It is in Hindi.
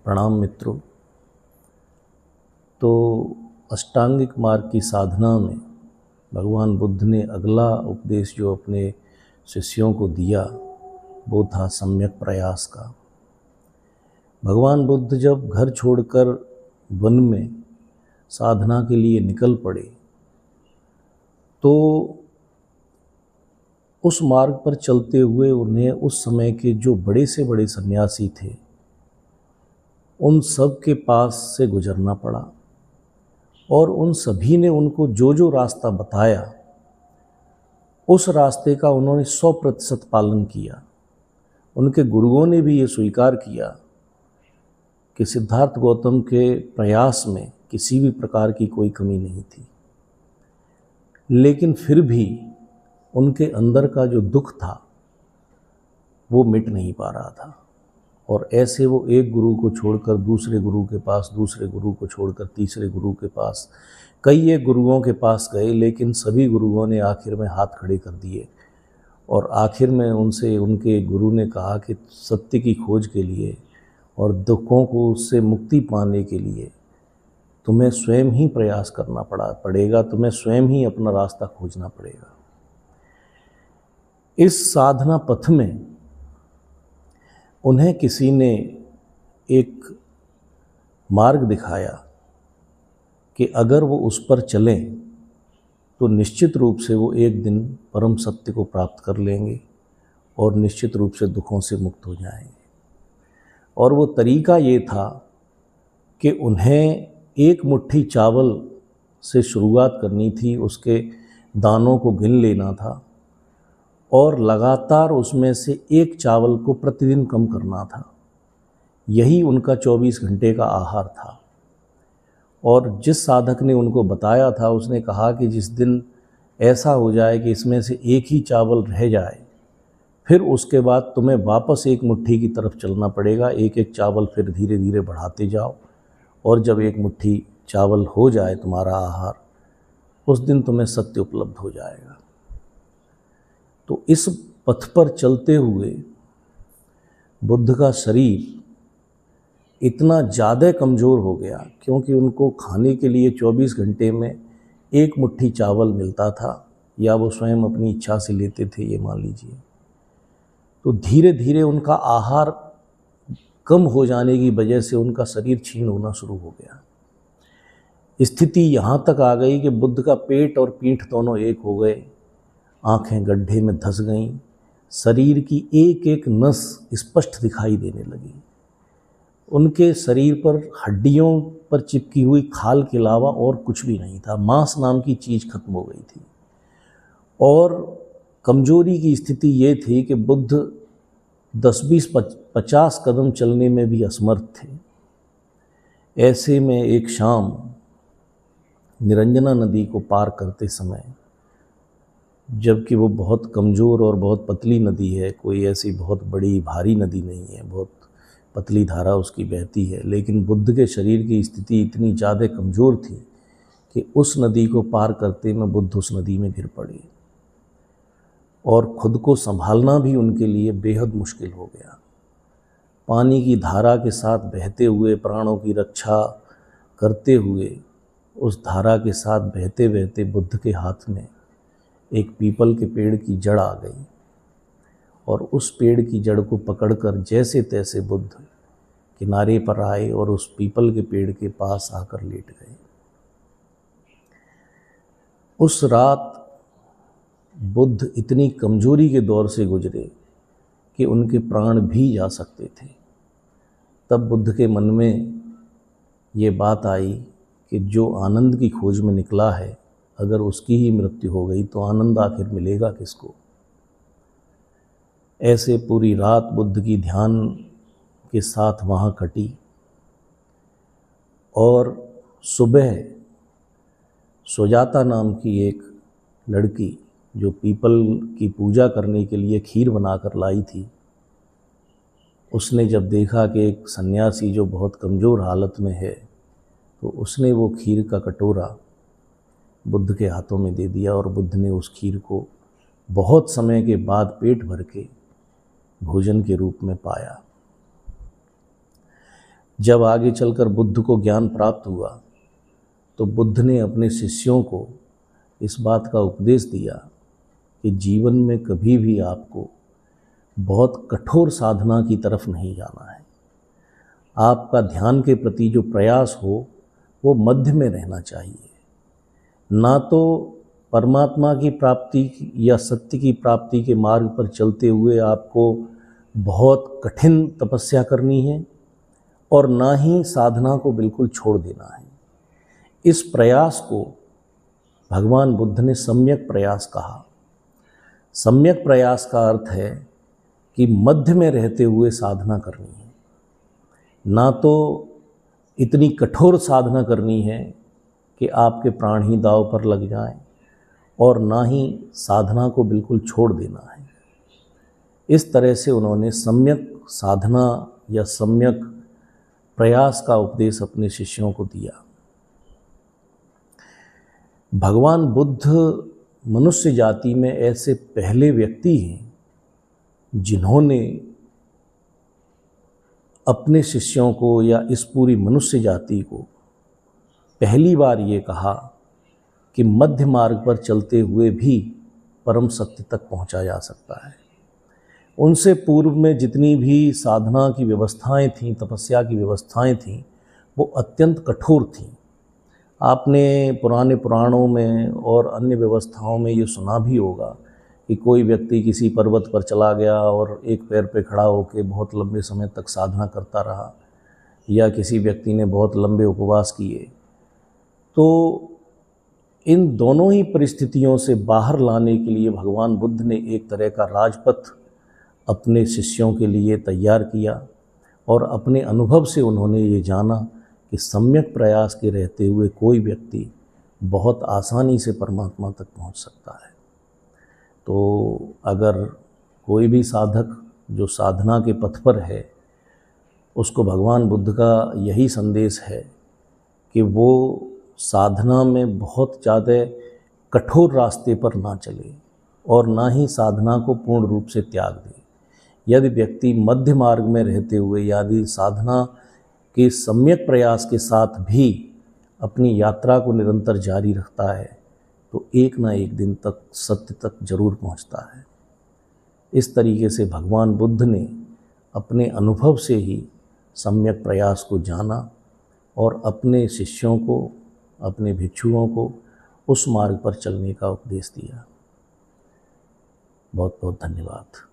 प्रणाम मित्रों। तो अष्टांगिक मार्ग की साधना में भगवान बुद्ध ने अगला उपदेश जो अपने शिष्यों को दिया वो था सम्यक प्रयास का। भगवान बुद्ध जब घर छोड़कर वन में साधना के लिए निकल पड़े तो उस मार्ग पर चलते हुए उन्हें उस समय के जो बड़े से बड़े सन्यासी थे उन सब के पास से गुजरना पड़ा और उन सभी ने उनको जो जो रास्ता बताया उस रास्ते का उन्होंने 100% पालन किया। उनके गुरुओं ने भी ये स्वीकार किया कि सिद्धार्थ गौतम के प्रयास में किसी भी प्रकार की कोई कमी नहीं थी, लेकिन फिर भी उनके अंदर का जो दुख था वो मिट नहीं पा रहा था। और ऐसे वो एक गुरु को छोड़कर दूसरे गुरु के पास, दूसरे गुरु को छोड़कर तीसरे गुरु के पास, कई एक गुरुओं के पास गए, लेकिन सभी गुरुओं ने आखिर में हाथ खड़े कर दिए और आखिर में उनसे उनके गुरु ने कहा कि सत्य की खोज के लिए और दुखों को उससे मुक्ति पाने के लिए तुम्हें स्वयं ही प्रयास करना पड़ेगा, तुम्हें स्वयं ही अपना रास्ता खोजना पड़ेगा। इस साधना पथ में उन्हें किसी ने एक मार्ग दिखाया कि अगर वो उस पर चलें तो निश्चित रूप से वो एक दिन परम सत्य को प्राप्त कर लेंगे और निश्चित रूप से दुखों से मुक्त हो जाएंगे। और वो तरीका ये था कि उन्हें एक मुट्ठी चावल से शुरुआत करनी थी, उसके दानों को गिन लेना था और लगातार उसमें से एक चावल को प्रतिदिन कम करना था। यही उनका 24 घंटे का आहार था। और जिस साधक ने उनको बताया था उसने कहा कि जिस दिन ऐसा हो जाए कि इसमें से एक ही चावल रह जाए, फिर उसके बाद तुम्हें वापस एक मुट्ठी की तरफ चलना पड़ेगा, एक एक चावल फिर धीरे धीरे बढ़ाते जाओ और जब एक मुट्ठी चावल हो जाए तुम्हारा आहार, उस दिन तुम्हें सत्य उपलब्ध हो जाएगा। तो इस पथ पर चलते हुए बुद्ध का शरीर इतना ज़्यादा कमज़ोर हो गया, क्योंकि उनको खाने के लिए 24 घंटे में एक मुट्ठी चावल मिलता था या वो स्वयं अपनी इच्छा से लेते थे, ये मान लीजिए। तो धीरे धीरे उनका आहार कम हो जाने की वजह से उनका शरीर क्षीण होना शुरू हो गया। स्थिति यहाँ तक आ गई कि बुद्ध का पेट और पीठ दोनों एक हो गए, आँखें गड्ढे में धंस गईं, शरीर की एक एक नस स्पष्ट दिखाई देने लगी। उनके शरीर पर हड्डियों पर चिपकी हुई खाल के अलावा और कुछ भी नहीं था, मांस नाम की चीज़ खत्म हो गई थी। और कमजोरी की स्थिति ये थी कि बुद्ध 10, 20, 50 कदम चलने में भी असमर्थ थे। ऐसे में एक शाम निरंजना नदी को पार करते समय, जबकि वो बहुत कमज़ोर और बहुत पतली नदी है, कोई ऐसी बहुत बड़ी भारी नदी नहीं है, बहुत पतली धारा उसकी बहती है, लेकिन बुद्ध के शरीर की स्थिति इतनी ज़्यादा कमज़ोर थी कि उस नदी को पार करते में बुद्ध उस नदी में गिर पड़े और खुद को संभालना भी उनके लिए बेहद मुश्किल हो गया। पानी की धारा के साथ बहते हुए, प्राणों की रक्षा करते हुए, उस धारा के साथ बहते बहते बुद्ध के हाथ में एक पीपल के पेड़ की जड़ आ गई और उस पेड़ की जड़ को पकड़कर जैसे तैसे बुद्ध किनारे पर आए और उस पीपल के पेड़ के पास आकर लेट गए। उस रात बुद्ध इतनी कमजोरी के दौर से गुजरे कि उनके प्राण भी जा सकते थे। तब बुद्ध के मन में ये बात आई कि जो आनंद की खोज में निकला है, अगर उसकी ही मृत्यु हो गई तो आनंद आखिर मिलेगा किसको। ऐसे पूरी रात बुद्ध की ध्यान के साथ वहाँ कटी और सुबह सुजाता नाम की एक लड़की जो पीपल की पूजा करने के लिए खीर बनाकर लाई थी, उसने जब देखा कि एक सन्यासी जो बहुत कमज़ोर हालत में है, तो उसने वो खीर का कटोरा बुद्ध के हाथों में दे दिया और बुद्ध ने उस खीर को बहुत समय के बाद पेट भर के भोजन के रूप में पाया। जब आगे चलकर बुद्ध को ज्ञान प्राप्त हुआ तो बुद्ध ने अपने शिष्यों को इस बात का उपदेश दिया कि जीवन में कभी भी आपको बहुत कठोर साधना की तरफ नहीं जाना है। आपका ध्यान के प्रति जो प्रयास हो वो मध्य में रहना चाहिए। ना तो परमात्मा की प्राप्ति या सत्य की प्राप्ति के मार्ग पर चलते हुए आपको बहुत कठिन तपस्या करनी है और ना ही साधना को बिल्कुल छोड़ देना है। इस प्रयास को भगवान बुद्ध ने सम्यक प्रयास कहा। सम्यक प्रयास का अर्थ है कि मध्य में रहते हुए साधना करनी है। ना तो इतनी कठोर साधना करनी है कि आपके प्राण ही दांव पर लग जाएं और ना ही साधना को बिल्कुल छोड़ देना है। इस तरह से उन्होंने सम्यक साधना या सम्यक प्रयास का उपदेश अपने शिष्यों को दिया। भगवान बुद्ध मनुष्य जाति में ऐसे पहले व्यक्ति हैं जिन्होंने अपने शिष्यों को या इस पूरी मनुष्य जाति को पहली बार ये कहा कि मध्य मार्ग पर चलते हुए भी परम सत्य तक पहुंचा जा सकता है। उनसे पूर्व में जितनी भी साधना की व्यवस्थाएं थीं, तपस्या की व्यवस्थाएं थीं, वो अत्यंत कठोर थीं। आपने पुराने पुराणों में और अन्य व्यवस्थाओं में ये सुना भी होगा कि कोई व्यक्ति किसी पर्वत पर चला गया और एक पैर पे खड़ा होकर बहुत लंबे समय तक साधना करता रहा, या किसी व्यक्ति ने बहुत लंबे उपवास किए। तो इन दोनों ही परिस्थितियों से बाहर लाने के लिए भगवान बुद्ध ने एक तरह का राजपथ अपने शिष्यों के लिए तैयार किया और अपने अनुभव से उन्होंने ये जाना कि सम्यक प्रयास के रहते हुए कोई व्यक्ति बहुत आसानी से परमात्मा तक पहुंच सकता है। तो अगर कोई भी साधक जो साधना के पथ पर है, उसको भगवान बुद्ध का यही संदेश है कि वो साधना में बहुत ज़्यादा कठोर रास्ते पर ना चले और ना ही साधना को पूर्ण रूप से त्याग दे। यदि व्यक्ति मध्य मार्ग में रहते हुए यदि साधना के सम्यक प्रयास के साथ भी अपनी यात्रा को निरंतर जारी रखता है तो एक ना एक दिन तक सत्य तक जरूर पहुंचता है। इस तरीके से भगवान बुद्ध ने अपने अनुभव से ही सम्यक प्रयास को जाना और अपने शिष्यों को, अपने भिक्षुओं को उस मार्ग पर चलने का उपदेश दिया। बहुत बहुत धन्यवाद।